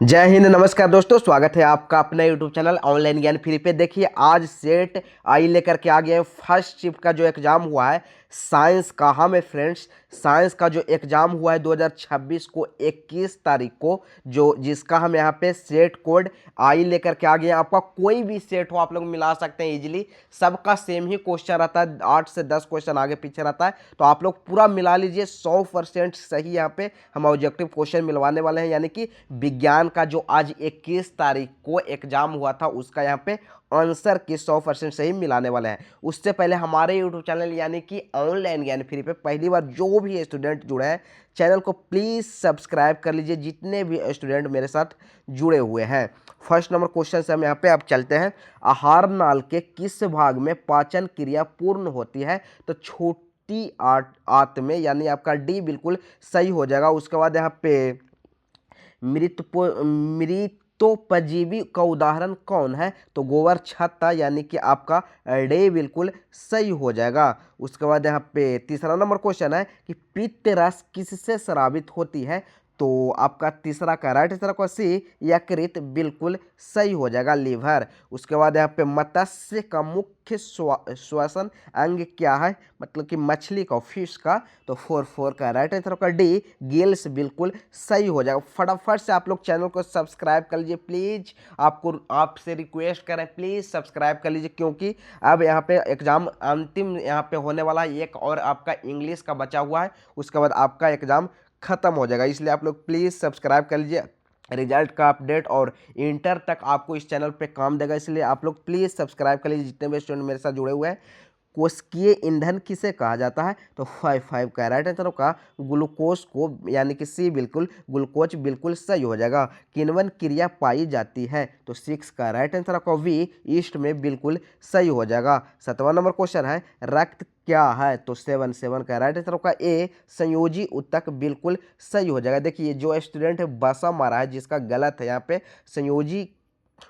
जय हिंद, नमस्कार दोस्तों। स्वागत है आपका अपना यूट्यूब चैनल ऑनलाइन ज्ञान फ्री पे। देखिए, आज सेट आई लेकर के आ गए हैं। फर्स्ट शिफ्ट का जो एग्ज़ाम हुआ है साइंस का, हाँ मेरे फ्रेंड्स, साइंस का जो एग्ज़ाम हुआ है 2026 को 21 तारीख को, जो जिसका हम यहाँ पे सेट कोड आई लेकर के आ गए हैं। आपका कोई भी सेट हो आप लोग मिला सकते हैं इजीली। सबका सेम ही क्वेश्चन रहता है, 8 से 10 क्वेश्चन आगे पीछे रहता है, तो आप लोग पूरा मिला लीजिए। 100% सही यहाँ पे हम ऑब्जेक्टिव क्वेश्चन मिलवाने वाले हैं। यानी कि विज्ञान का जो आज 21 तारीख को एग्जाम हुआ था उसका यहाँ पे आंसर की 100% सही मिलाने वाले हैं। उससे पहले हमारे यूट्यूब चैनल यानी कि ऑनलाइन ज्ञान फ्री पे पहली बार जो भी स्टूडेंट जुड़े हैं, चैनल को प्लीज़ सब्सक्राइब कर लीजिए, जितने भी स्टूडेंट मेरे साथ जुड़े हुए हैं। फर्स्ट नंबर क्वेश्चन से हम यहाँ पे अब चलते हैं। आहार नाल के किस भाग में पाचन क्रिया पूर्ण होती है? तो छोटी आंत में, यानी आपका डी बिल्कुल सही हो जाएगा। उसके बाद यहाँ पे मृतोपजीवी का उदाहरण कौन है? तो गोबर छत्ता, यानी कि आपका डे बिल्कुल सही हो जाएगा। उसके बाद यहाँ पे तीसरा नंबर क्वेश्चन है कि पित्त रस किससे स्रावित होती है? तो आपका तीसरा का राइट आंसर को सी, यकृत बिल्कुल सही हो जाएगा, लीवर। उसके बाद यहाँ पे मत्स्य का मुख्य श्वसन अंग क्या है? मतलब कि मछली का, फिश का। तो 4 का राइट आंसर का डी, गिल्स बिल्कुल सही हो जाएगा। फटाफट से आप लोग चैनल को सब्सक्राइब कर लीजिए प्लीज़। आपसे रिक्वेस्ट करें, प्लीज़ सब्सक्राइब कर लीजिए, क्योंकि अब यहाँ पे एग्ज़ाम अंतिम यहाँ पे होने वाला है। एक और आपका इंग्लिश का बचा हुआ है, उसके बाद आपका एग्ज़ाम खत्म हो जाएगा। इसलिए आप लोग प्लीज़ सब्सक्राइब कर लीजिए। रिजल्ट का अपडेट और इंटर तक आपको इस चैनल पे काम देगा, इसलिए आप लोग प्लीज़ सब्सक्राइब कर लीजिए जितने भी स्टूडेंट मेरे साथ जुड़े हुए हैं। कोशिकीय ईंधन किसे कहा जाता है? तो 5 का राइट आंसर होगा ग्लूकोज को, यानी कि सी बिल्कुल ग्लूकोज बिल्कुल सही हो जाएगा। किण्वन क्रिया पाई जाती है? तो 6 का राइट आंसर आपका वी, ईस्ट में बिल्कुल सही हो जाएगा। 7वां नंबर क्वेश्चन है, रक्त क्या है? तो 7 का राइट आंसर होगा ए, संयोजी ऊतक बिल्कुल सही हो जाएगा। देखिए, जो स्टूडेंट बसा मारा है जिसका गलत है यहाँ पे, संयोजी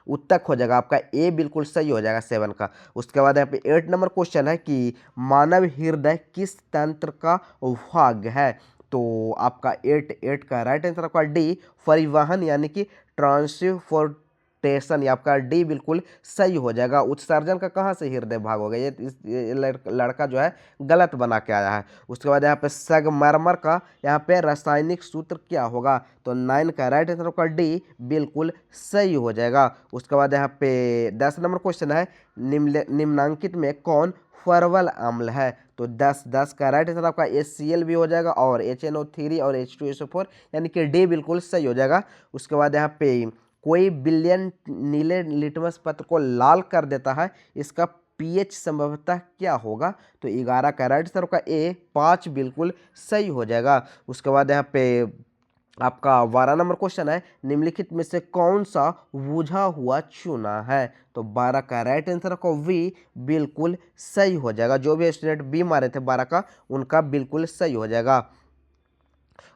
उत्तक हो जाएगा आपका ए, बिल्कुल सही हो जाएगा 7 का। उसके बाद यहाँ पे 8 नंबर क्वेश्चन है कि मानव हृदय किस तंत्र का भाग है? तो आपका 8 का राइट आंसर आपका डी, परिवहन, यानी कि ट्रांसपोर्टेशन। ये आपका डी बिल्कुल सही हो जाएगा। उत्सर्जन का कहाँ से हृदय भाग हो गया? ये लड़का जो है गलत बना के आया है। उसके बाद यहाँ पे संगमरमर का यहाँ पे रासायनिक सूत्र क्या होगा? तो 9 का राइट आंसर आपका डी, बिल्कुल सही हो जाएगा। उसके बाद यहाँ पे 10 नंबर क्वेश्चन है, निम्नांकित में कौन फर्वल अम्ल है? तो 10 का राइट आंसर आपका HCl भी हो जाएगा, और HNO3 और H2SO4, यानी कि डी बिल्कुल सही हो जाएगा। उसके बाद यहाँ पे कोई बिलियन नीले लिटमस पत्र को लाल कर देता है, इसका पीएच संभवतः क्या होगा? तो 11 का राइट आंसर का ए, 5 बिल्कुल सही हो जाएगा। उसके बाद यहाँ पे आपका 12 नंबर क्वेश्चन है, निम्नलिखित में से कौन सा बुझा हुआ चूना है? तो 12 का राइट आंसर को वी, बिल्कुल सही हो जाएगा। जो भी स्टूडेंट बी मारे थे 12 का, उनका बिल्कुल सही हो जाएगा।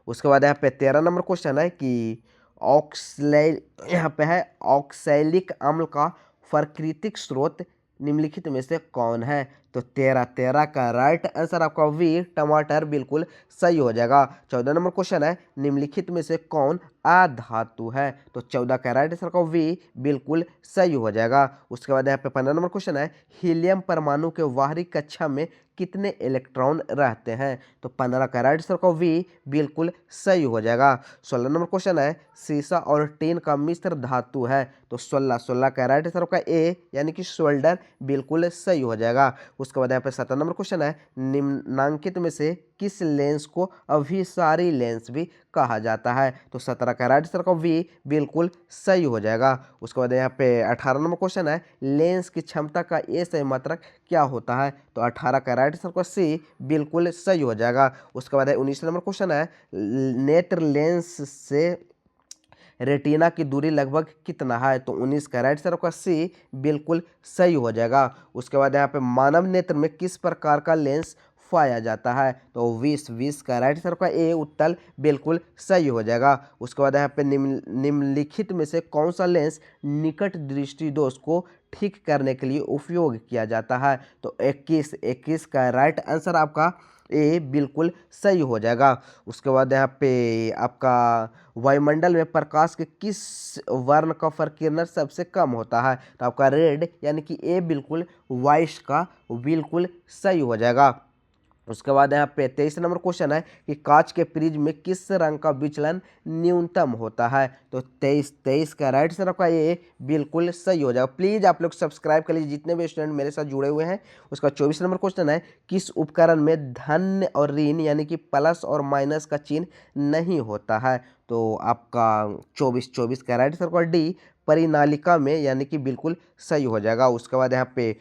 उसके बाद यहाँ पे 13 नंबर क्वेश्चन है कि ऑक्सलै यहाँ पे है, ऑक्सैलिक अम्ल का प्राकृतिक स्रोत निम्नलिखित में से कौन है? तो 13 का राइट आंसर आपका वी, टमाटर बिल्कुल सही हो जाएगा। 14 नंबर क्वेश्चन है, निम्नलिखित में से कौन अधातु है? तो 14 का राइट आंसर का वी, बिल्कुल सही हो जाएगा। उसके बाद यहाँ पे 15 नंबर क्वेश्चन है, हीलियम परमाणु के बाहरी कक्षा में कितने इलेक्ट्रॉन रहते हैं? तो 15 का राइट आंसर का वी, बिल्कुल सही हो जाएगा। 16 नंबर क्वेश्चन है, सीसा और टीन का मिश्र धातु है? तो 16 का राइट आंसर का ए, यानी कि शोल्डर बिल्कुल सही हो जाएगा। उसके बाद यहाँ पे 17 नंबर क्वेश्चन है, निम्नांकित में से किस लेंस को अभिसारी लेंस भी कहा जाता है? तो 17 का राइट आंसर का वी, बिल्कुल सही हो जाएगा। उसके बाद यहाँ पे 18 नंबर क्वेश्चन है, लेंस की क्षमता का ए सही मात्रक क्या होता है? तो 18 का राइट आंसर का सी, बिल्कुल सही हो जाएगा। उसके बाद 19 नंबर क्वेश्चन है, नेत्र लेंस से रेटिना की दूरी लगभग कितना है? तो 19 का राइट आंसर आपका सी, बिल्कुल सही हो जाएगा। उसके बाद यहाँ पे मानव नेत्र में किस प्रकार का लेंस पाया जाता है? तो 20 का राइट आंसर का ए, उत्तल बिल्कुल सही हो जाएगा। उसके बाद यहाँ पे निम्नलिखित में से कौन सा लेंस निकट दृष्टि दोष को ठीक करने के लिए उपयोग किया जाता है? तो 21 का राइट आंसर आपका ए बिल्कुल सही हो जाएगा। उसके बाद यहाँ पे आपका वायुमंडल में प्रकाश के किस वर्ण का प्रकीर्णन सबसे कम होता है, तो आपका रेड यानी कि ए बिल्कुल वाइस का बिल्कुल सही हो जाएगा। उसके बाद यहाँ पे 23 नंबर क्वेश्चन है कि कांच के फ्रिज में किस रंग का विचलन न्यूनतम होता है, तो 23 का राइट आंसर आपका ये बिल्कुल सही हो जाएगा। प्लीज़ आप लोग सब्सक्राइब कर लीजिए जितने भी स्टूडेंट मेरे साथ जुड़े हुए हैं। उसका 24 नंबर क्वेश्चन है किस उपकरण में धन और ऋण यानी कि प्लस और माइनस का चिन्ह नहीं होता है, तो आपका 24 का राइट आंसर डी परिनालिका में यानी कि बिल्कुल सही हो जाएगा। उसके बाद यहाँ पे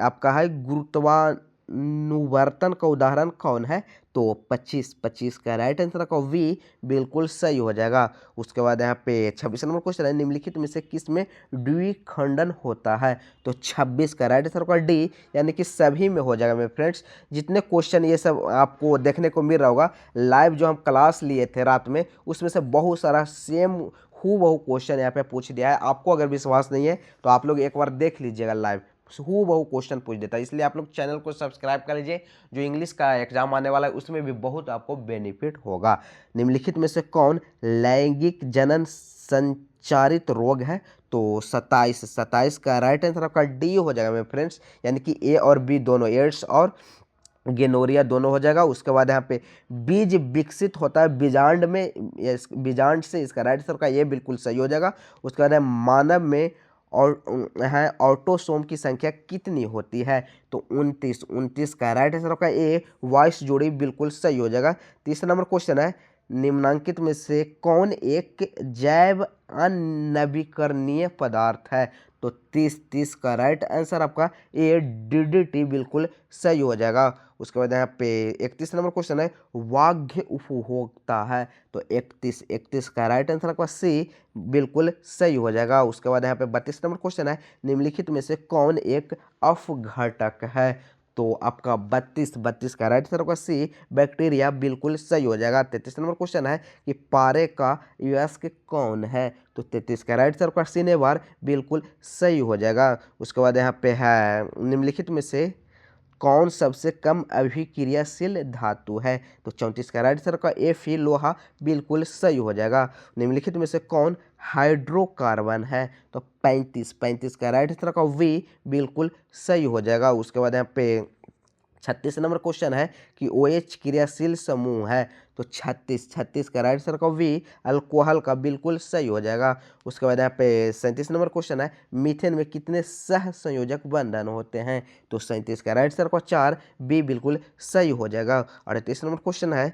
आपका है गुरुत्वानुवर्तन का उदाहरण कौन है, तो 25 का राइट आंसर का वी बिल्कुल सही हो जाएगा। उसके बाद यहाँ पे 26 नंबर क्वेश्चन है निम्नलिखित में से किस में द्विखंडन होता है, तो 26 का राइट आंसर का डी यानी कि सभी में हो जाएगा। मेरे फ्रेंड्स जितने क्वेश्चन ये सब आपको देखने को मिल रहा होगा लाइव जो हम क्लास लिए थे रात में, उसमें से बहुत सारा सेम हूबहू क्वेश्चन यहाँ पे पूछ दिया है। आपको अगर विश्वास नहीं है तो आप लोग एक बार देख लीजिएगा लाइव, हूबहू क्वेश्चन पूछ देता है। इसलिए आप लोग चैनल को सब्सक्राइब कर लीजिए, जो इंग्लिश का एग्जाम आने वाला है उसमें भी बहुत आपको बेनिफिट होगा। निम्नलिखित में से कौन लैंगिक जनन संचारित रोग है, तो 27 का राइट आंसर आपका डी हो जाएगा मेरे फ्रेंड्स, यानी कि ए और बी दोनों, एड्स और गेनोरिया दोनों हो जाएगा। उसके बाद यहाँ पे बीज विकसित होता है बीजांड में, बीजांड से, इसका राइट आंसर का ये बिल्कुल सही हो जाएगा। उसके बाद मानव में और है ऑटोसोम की संख्या कितनी होती है, तो 29 का राइट आंसर का ए वॉइस जोड़ी बिल्कुल सही हो जाएगा। तीसरा नंबर क्वेश्चन है निम्नांकित में से कौन एक जैव अननवीकरणीय पदार्थ है, तो 30 का राइट आंसर आपका ए DDT बिल्कुल सही हो जाएगा। उसके बाद यहाँ पे 31 नंबर क्वेश्चन है वाग्य उपभोक्ता है, तो 31 का राइट आंसर आपका सी बिल्कुल सही हो जाएगा। उसके बाद यहाँ पे 32 नंबर क्वेश्चन है निम्नलिखित में से कौन एक अपघटक है, तो आपका 32 का राइट आंसर आपका सी बैक्टीरिया बिल्कुल सही हो जाएगा। 33 नंबर क्वेश्चन है कि पारे का वयस्क कौन है, तो 33 का राइट आंसर आपका सिनेवार बिल्कुल सही हो जाएगा। उसके बाद यहाँ पे है निम्नलिखित में से कौन सबसे कम अभिक्रियाशील धातु है, तो 34 का राइट आंसर का Fe लोहा बिल्कुल सही हो जाएगा। निम्नलिखित में से कौन हाइड्रोकार्बन है, तो 35 का राइट आंसर का वी बिल्कुल सही हो जाएगा। उसके बाद यहाँ पे 36 नंबर क्वेश्चन है कि OH क्रियाशील समूह है, तो 36 का राइट आंसर का वी अल्कोहल का बिल्कुल सही हो जाएगा। उसके बाद यहाँ पे 37 नंबर क्वेश्चन है मीथेन में कितने सह संयोजक बंधन होते हैं, तो 37 का राइट आंसर का 4 बी बिल्कुल सही हो जाएगा। 38 नंबर क्वेश्चन है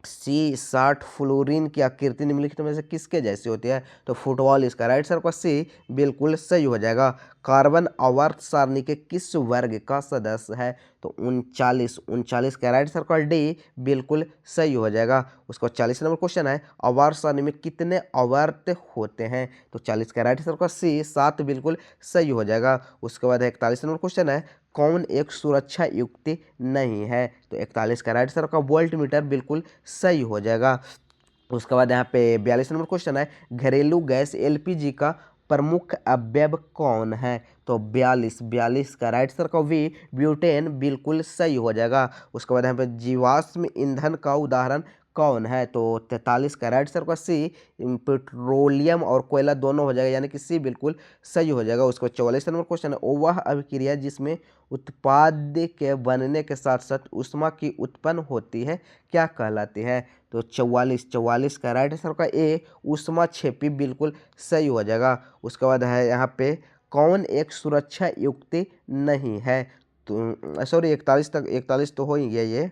C60 फ्लोरीन की आकृति निम्नलिखित में से किसके जैसी होती है, तो फुटबॉल, इसका राइट आंसर का सी बिल्कुल सही हो जाएगा। कार्बन आवर्त सारणी के किस वर्ग का सदस्य है, तो 39 का राइट आंसर का डी बिल्कुल सही हो जाएगा। उसका 40 नंबर क्वेश्चन है आवर्त सारणी में कितने आवर्त होते हैं, तो 40 का राइट आंसर का सी 7 बिल्कुल सही हो जाएगा। उसके बाद 41 नंबर क्वेश्चन है कौन एक सुरक्षा युक्ति नहीं है, तो 41 का राइट आंसर का वोल्ट मीटर बिल्कुल सही हो जाएगा। उसके बाद यहाँ पे 42 नंबर क्वेश्चन है घरेलू गैस LPG का प्रमुख अवयव कौन है, तो 42 का राइट आंसर का वी ब्यूटेन बिल्कुल सही हो जाएगा। उसके बाद यहाँ पे जीवाश्म ईंधन का उदाहरण कौन है, तो 43 का राइट आंसर का सी पेट्रोलियम और कोयला दोनों हो जाएगा, यानी कि सी बिल्कुल सही हो जाएगा। उसको 44 नंबर क्वेश्चन है वह अभिक्रिया जिसमें उत्पाद के बनने के साथ साथ ऊष्मा की उत्पन्न होती है क्या कहलाती है, तो 44 का राइट आंसर का ए ऊष्माक्षेपी बिल्कुल सही हो जाएगा। उसके बाद है यहाँ पे कौन एक सुरक्षा युक्ति नहीं है, तो सॉरी 41 तो हो ही गया ये,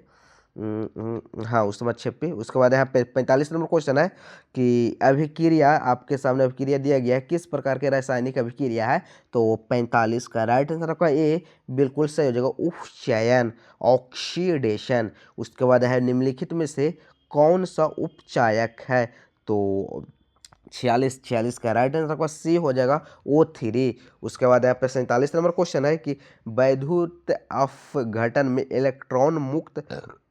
हाँ ऊष्माक्षेपी। उसके बाद यहाँ पे 45 नंबर क्वेश्चन है कि अभिक्रिया, आपके सामने अभिक्रिया दिया गया है किस प्रकार के रासायनिक अभिक्रिया है, तो 45 का राइट आंसर आपका ए बिल्कुल सही हो जाएगा उपचयन, ऑक्सीडेशन। उसके बाद है निम्नलिखित में से कौन सा उपचायक है, तो 46 का राइट आंसर आपका सी हो जाएगा O3। उसके बाद यहाँ पे 47 नंबर क्वेश्चन है कि वैद्युत अपघटन में इलेक्ट्रॉन मुक्त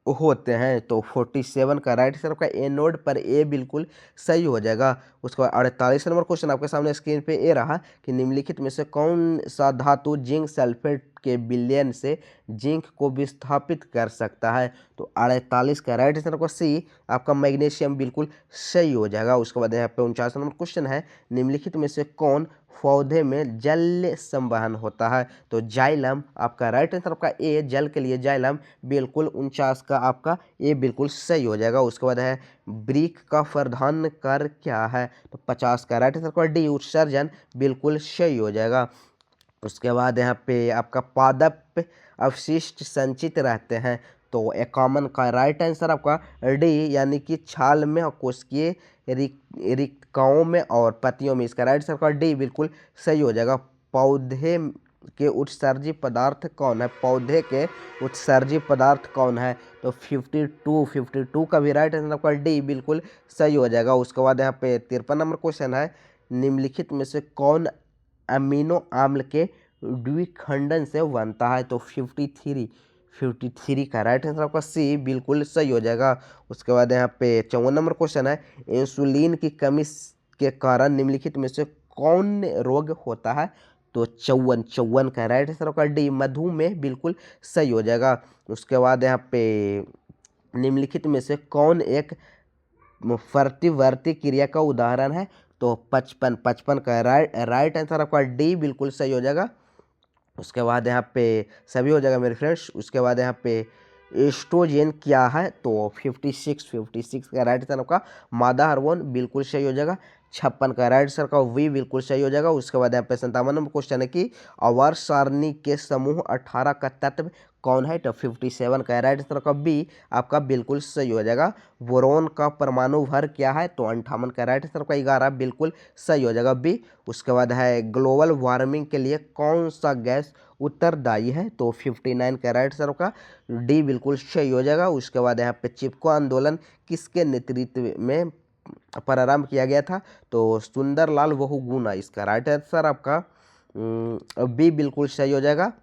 होते हैं, तो 47 का राइट आंसर आपका एनोड पर ए बिल्कुल सही हो जाएगा। उसके बाद 48 नंबर क्वेश्चन आपके सामने स्क्रीन पे ए रहा कि निम्नलिखित में से कौन सा धातु जिंक सल्फेट के विलयन से जिंक को विस्थापित कर सकता है? तो 48 का राइट आंसर आपका सी, आपका मैग्नीशियम बिल्कुल सही हो जाएगा। उसके बाद यहाँ पे 49 नंबर क्वेश्चन है, निम्नलिखित में से कौन पौधे में जल संवहन होता है? तो जाइलम आपका राइट आंसर आपका ए, जल के लिए जाइलम बिल्कुल 49 का आपका ए बिल्कुल सही हो जाएगा। उसके बाद है ब्रिक का प्रधान कार्य क्या है? तो 50 का राइट आंसर आपका डी, उत्सर्जन बिल्कुल सही हो जाएगा। उसके बाद यहाँ पे आपका पादप अवशिष्ट संचित रहते हैं, तो 51 का राइट आंसर आपका डी, यानी कि छाल में और कोशिकीय रिक्तकाओं में और पत्तियों में। इसका राइट आंसर आपका डी बिल्कुल सही हो जाएगा। पौधे के उत्सर्जी पदार्थ कौन है? पौधे के उत्सर्जी पदार्थ कौन है? तो 52 का भी राइट आंसर आपका डी बिल्कुल सही हो जाएगा। उसके बाद यहाँ पे 53 नंबर क्वेश्चन है, निम्नलिखित में से कौन अमीनो अम्ल के द्विखंडन से बनता है? तो 53 का राइट आंसर आपका सी बिल्कुल सही हो जाएगा। उसके बाद यहाँ पे 54 नंबर क्वेश्चन है, इंसुलिन की कमी के कारण निम्नलिखित में से कौन रोग होता है? तो 54 का राइट आंसर आपका डी, मधुमेह बिल्कुल सही हो जाएगा। उसके बाद यहाँ पे निम्नलिखित में से कौन एक प्रतिवर्ती क्रिया का उदाहरण है? तो 55 का राइट आंसर आपका डी बिल्कुल सही हो जाएगा। उसके बाद यहाँ पे सभी हो जाएगा मेरे फ्रेंड्स। उसके बाद यहाँ पे एस्ट्रोजन क्या है? तो 56 का राइट आंसर आपका मादा हार्मोन बिल्कुल सही हो जाएगा। 56 का राइट आंसर का वी बिल्कुल सही हो जाएगा। उसके बाद यहाँ पे 57 नंबर क्वेश्चन है कि आवर्त सारणी के समूह 18 का तत्व कौन है? तो 57 का राइट आंसर का बी आपका बिल्कुल सही हो जाएगा। बोरोन का परमाणु भर क्या है? तो 58 का राइट आंसर का 11 बिल्कुल सही हो जाएगा बी। उसके बाद है ग्लोबल वार्मिंग के लिए कौन सा गैस उत्तरदायी है? तो 59 का राइट आंसर का डी बिल्कुल सही हो जाएगा। उसके बाद यहाँ पे चिपको आंदोलन किसके नेतृत्व में प्रारंभ किया गया था? तो सुंदरलाल बहुगुणा, इसका राइट आंसर आपका बी बिल्कुल सही हो जाएगा।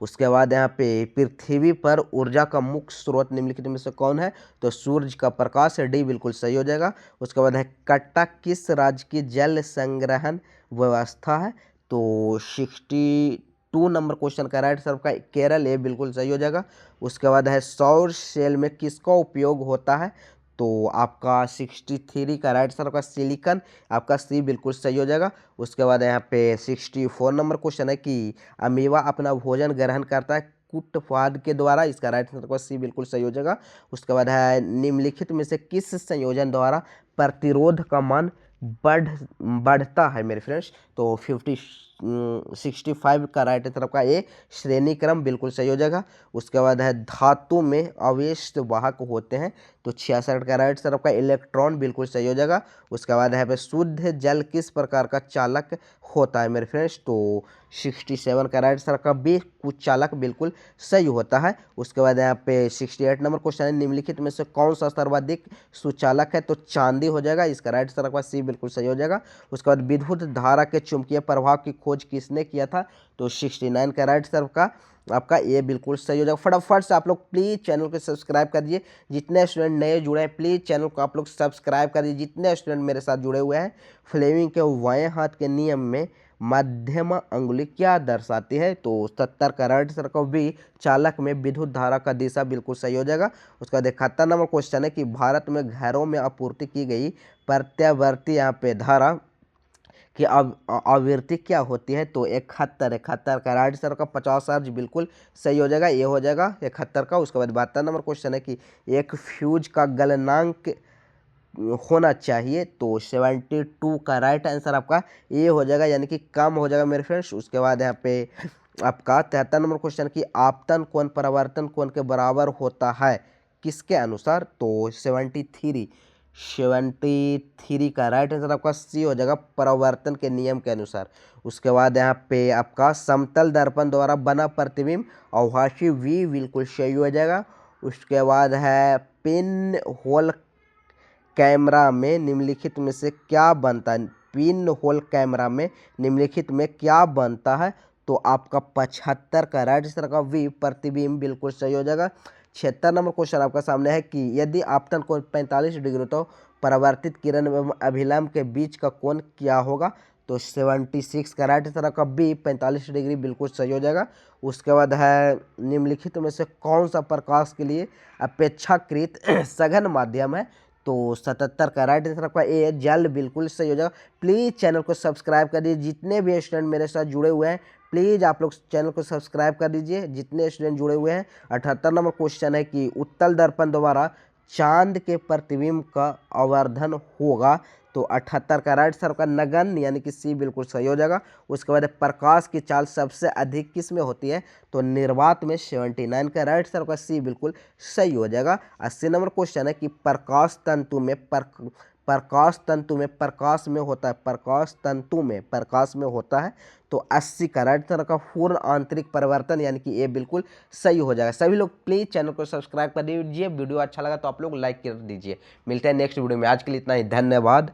उसके बाद यहाँ पे पृथ्वी पर ऊर्जा का मुख्य स्रोत निम्नलिखित में से कौन है? तो सूरज का प्रकाश है, डी बिल्कुल सही हो जाएगा। उसके बाद है कट्टा किस राज्य की जल संग्रहण व्यवस्था है? तो 62 नंबर क्वेश्चन का राइट आंसर का केरल, ये बिल्कुल सही हो जाएगा। उसके बाद है सौर सेल में किसका उपयोग होता है? तो आपका 63 का राइट आंसर का सिलिकन, आपका सी बिल्कुल सही हो जाएगा। उसके बाद यहाँ पे 64 नंबर क्वेश्चन है कि अमीबा अपना भोजन ग्रहण करता है कुटपाद के द्वारा, इसका राइट आंसर का सी बिल्कुल सही हो जाएगा। उसके बाद है निम्नलिखित में से किस संयोजन द्वारा प्रतिरोध का मान बढ़ता है मेरे फ्रेंड्स? तो 65 का राइट आंसर आपका ए, श्रेणी क्रम बिल्कुल सही हो जाएगा। उसके बाद है धातु में अवयस्क वाहक होते हैं, तो 66 का राइट आंसर आपका इलेक्ट्रॉन बिल्कुल सही हो जाएगा। उसके बाद है पे शुद्ध जल किस प्रकार का चालक होता है मेरे फ्रेंड्स? तो 67 का राइट आंसर का बी, कुचालक बिल्कुल सही होता है। उसके बाद यहाँ पे 68 नंबर क्वेश्चन है, निम्नलिखित में से कौन सा सर्वाधिक सुचालक है? तो चांदी हो जाएगा, इसका राइट आंसर आपका सी बिल्कुल सही हो जाएगा। उसके बाद विद्युत धारा के चुंबकीय प्रभाव की खोज किसने किया था? तो 69 का राइट आंसर का आपका ये बिल्कुल सही हो जाएगा। फटाफट से आप लोग प्लीज़ चैनल को सब्सक्राइब कर दीजिए। जितने स्टूडेंट नए जुड़े हैं प्लीज़ चैनल को आप लोग सब्सक्राइब कर दीजिए। जितने स्टूडेंट मेरे साथ जुड़े हुए हैं, फ्लेमिंग के बाएं हाथ के नियम में मध्यम अंगुली क्या दर्शाती है? तो 70 का राइट आंसर का बी, चालक में विद्युत धारा का दिशा बिल्कुल सही हो जाएगा। उसका 71 नंबर क्वेश्चन है कि भारत में घरों में आपूर्ति की गई प्रत्यावर्ती यहाँ पे धारा कि आवृत्ति क्या होती है? तो 71 का राइट आंसर का 50 हर्ट्ज बिल्कुल सही हो जाएगा, ये हो जाएगा 71 का। उसके बाद 72 नंबर क्वेश्चन है कि एक फ्यूज का गलनांक होना चाहिए, तो 72 का राइट आंसर आपका ये हो जाएगा, यानी कि कम हो जाएगा मेरे फ्रेंड्स। उसके बाद यहाँ पे आपका 73 नंबर क्वेश्चन की आपतन कोण परावर्तन कोण के बराबर होता है किसके अनुसार? तो 73 का राइट आंसर आपका सी हो जाएगा, परावर्तन के नियम के अनुसार। उसके बाद यहाँ पे आपका समतल दर्पण द्वारा बना प्रतिबिंब अवभाषी वी बिल्कुल सही हो जाएगा। उसके बाद है पिन होल कैमरा में निम्नलिखित में से क्या बनता है? पिन होल कैमरा में निम्नलिखित में क्या बनता है? तो आपका 75 का राइट आंसर का वी, प्रतिबिंब बिल्कुल सही हो जाएगा। 76 नंबर क्वेश्चन आपका सामने है कि यदि आपतन कोण 45 डिग्री तो परावर्तित किरण एवं अभिलंब के बीच का कोण क्या होगा? तो 76 का राइट आंसर आपका बी 45 डिग्री बिल्कुल सही हो जाएगा। उसके बाद है निम्नलिखित में से कौन सा प्रकाश के लिए अपेक्षाकृत सघन माध्यम है, तो 77 का राइट आंसर आपका ए जल बिल्कुल सही हो जाएगा। प्लीज़ चैनल को सब्सक्राइब कर दीजिए, जितने भी स्टूडेंट मेरे साथ जुड़े हुए हैं प्लीज़ आप लोग चैनल को सब्सक्राइब कर दीजिए, जितने स्टूडेंट जुड़े हुए हैं। 78 नंबर क्वेश्चन है कि उत्तल दर्पण द्वारा चांद के प्रतिबिंब का आवर्धन होगा, तो 78 का राइट आंसर का नगन यानी कि सी बिल्कुल सही हो जाएगा। उसके बाद प्रकाश की चाल सबसे अधिक किस में होती है, तो निर्वात में। 79 का राइट आंसर का सी बिल्कुल सही हो जाएगा। 80 नंबर क्वेश्चन है कि प्रकाश तंतु में प्रकाश में होता है, प्रकाश तंतु में प्रकाश में होता है, तो 80 का राइट आंसर का पूर्ण आंतरिक परिवर्तन यानी कि ये बिल्कुल सही हो जाएगा। सभी लोग प्लीज़ चैनल को सब्सक्राइब कर दीजिए, वीडियो अच्छा लगा तो आप लोग लाइक कर दीजिए। मिलते हैं नेक्स्ट वीडियो में, आज के लिए इतना ही, धन्यवाद।